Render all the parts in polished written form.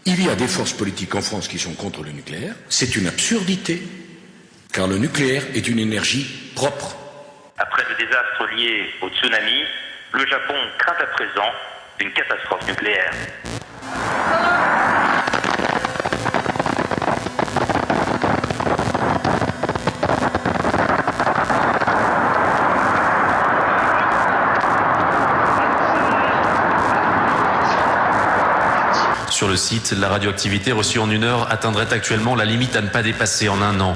Il y a des forces politiques en France qui sont contre le nucléaire. C'est une absurdité, car le nucléaire est une énergie propre. Après le désastre lié au tsunami, le Japon craint à présent une catastrophe nucléaire. Sur le site, la radioactivité reçue en 1 heure atteindrait actuellement la limite à ne pas dépasser en 1 an.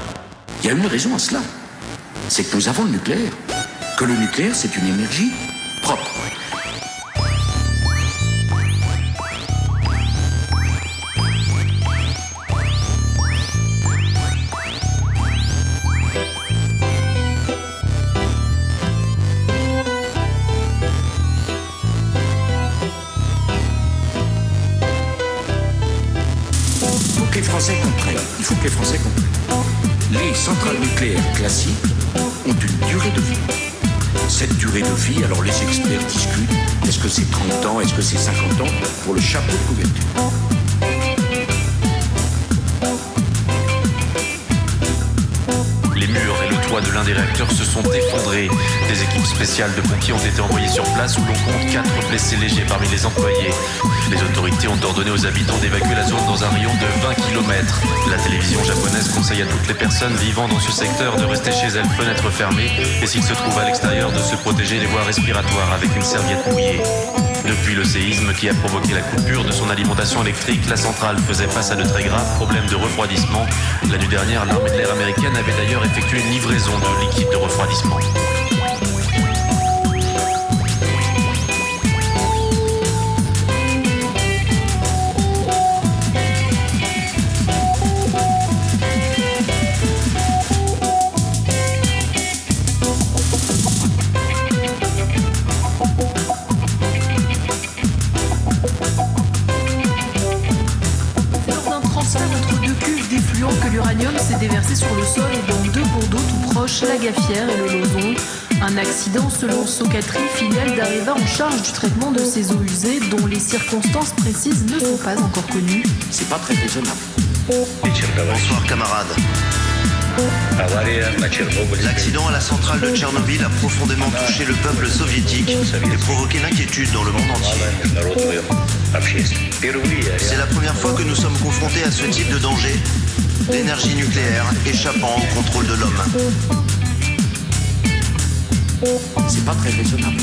Il y a une raison à cela. C'est que nous avons le nucléaire. Que le nucléaire, c'est une énergie propre. Il faut que les Français comprennent. Les centrales nucléaires classiques ont une durée de vie. Cette durée de vie, alors les experts discutent, est-ce que c'est 30 ans, est-ce que c'est 50 ans, pour le chapeau de couverture. Les murs et le toit de l'un des réacteurs se sont effondrés. Des équipes spéciales de pompiers ont été envoyées sur place où l'on compte 4 blessés légers parmi les employés. Les autorités ont ordonné aux habitants d'évacuer la zone dans un rayon de 20 km. La télévision japonaise conseille à toutes les personnes vivant dans ce secteur de rester chez elles, fenêtres fermées, et s'ils se trouvent à l'extérieur, de se protéger les voies respiratoires avec une serviette mouillée. Depuis le séisme qui a provoqué la coupure de son alimentation électrique, la centrale faisait face à de très graves problèmes de refroidissement. La nuit dernière, l'armée de l'air américaine avait d'ailleurs effectué une livraison de liquide de refroidissement. L'uranium s'est déversé sur le sol dans 2 cours d'eau tout proches, la Gaffière et le Lozon. Un accident selon Socatri, filiale d'Areva en charge du traitement de ces eaux usées dont les circonstances précises ne sont pas encore connues. C'est pas très raisonnable. Bonsoir camarades. L'accident à la centrale de Tchernobyl a profondément touché le peuple soviétique et provoqué l'inquiétude dans le monde entier. C'est la première fois que nous sommes confrontés à ce type de danger, l'énergie nucléaire échappant au contrôle de l'homme. C'est pas très raisonnable.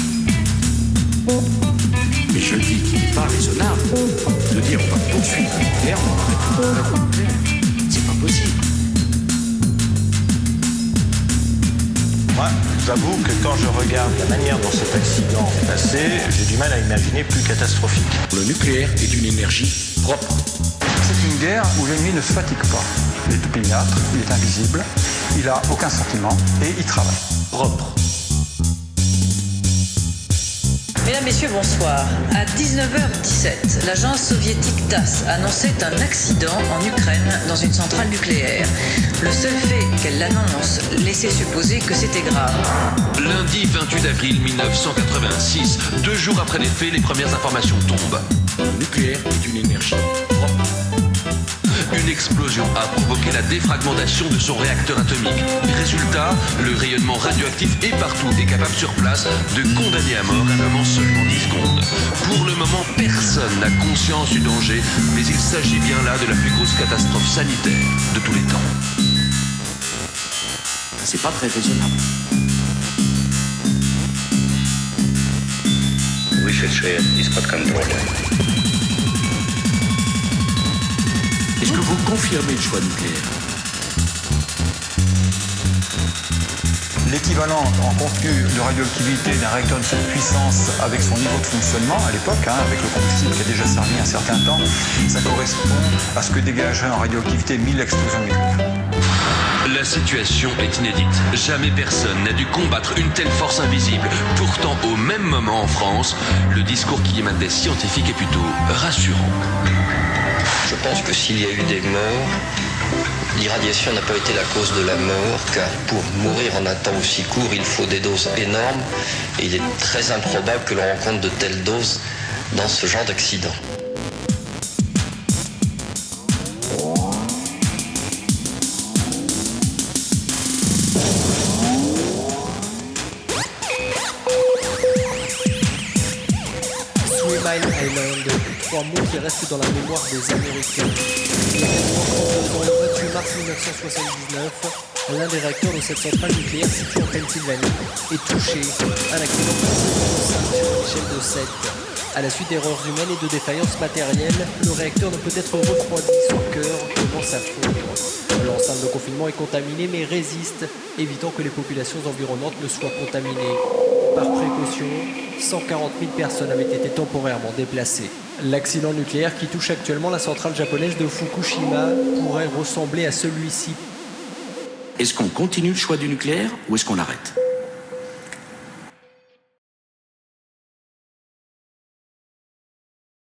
Mais je dis qu'il n'est pas raisonnable de dire on va poursuivre le nucléaire, on va arrêter le nucléaire. C'est pas possible. Moi, j'avoue que quand je regarde la manière dont cet accident est passé, j'ai du mal à imaginer plus catastrophique. Le nucléaire est une énergie propre. C'est une guerre où l'ennemi ne se fatigue pas. Il est opiniâtre, il est invisible, il n'a aucun sentiment et il travaille. Propre. Mesdames, Messieurs, bonsoir. À 19h17, l'agence soviétique TASS annonçait un accident en Ukraine dans une centrale nucléaire. Le seul fait qu'elle l'annonce laissait supposer que c'était grave. Lundi 28 avril 1986, 2 jours après les faits, les premières informations tombent. Le nucléaire est une énergie propre. Une explosion a provoqué la défragmentation de son réacteur atomique. Résultat, le rayonnement radioactif est partout et capable sur place de condamner à mort un homme en seulement 10 secondes. Pour le moment, personne n'a conscience du danger, mais il s'agit bien là de la plus grosse catastrophe sanitaire de tous les temps. C'est pas très raisonnable. Est-ce que vous confirmez le choix nucléaire? L'équivalent en contenu de radioactivité d'un réacteur de cette puissance avec son niveau de fonctionnement à l'époque, avec le combustible qui a déjà servi un certain temps, ça correspond à ce que dégagerait en radioactivité 1000 explosions nucléaires. La situation est inédite. Jamais personne n'a dû combattre une telle force invisible. Pourtant, au même moment en France, le discours qui émane des scientifiques est plutôt rassurant. Je pense que s'il y a eu des morts, l'irradiation n'a pas été la cause de la mort, car pour mourir en un temps aussi court, il faut des doses énormes, et il est très improbable que l'on rencontre de telles doses dans ce genre d'accident. trois mots qui restent dans la mémoire des Américains. Il y a quasiment 32 ans, le 28 mars 1979, l'un des réacteurs de cette centrale nucléaire située en Pennsylvanie est touché. Un accident sur une échelle de 7. À la suite d'erreurs humaines et de défaillances matérielles, le réacteur ne peut être refroidi, son cœur commence à fondre. L'enceinte de confinement est contaminée mais résiste, évitant que les populations environnantes ne soient contaminées. Par précaution, 140 000 personnes avaient été temporairement déplacées. L'accident nucléaire qui touche actuellement la centrale japonaise de Fukushima pourrait ressembler à celui-ci. Est-ce qu'on continue le choix du nucléaire ou est-ce qu'on l'arrête ?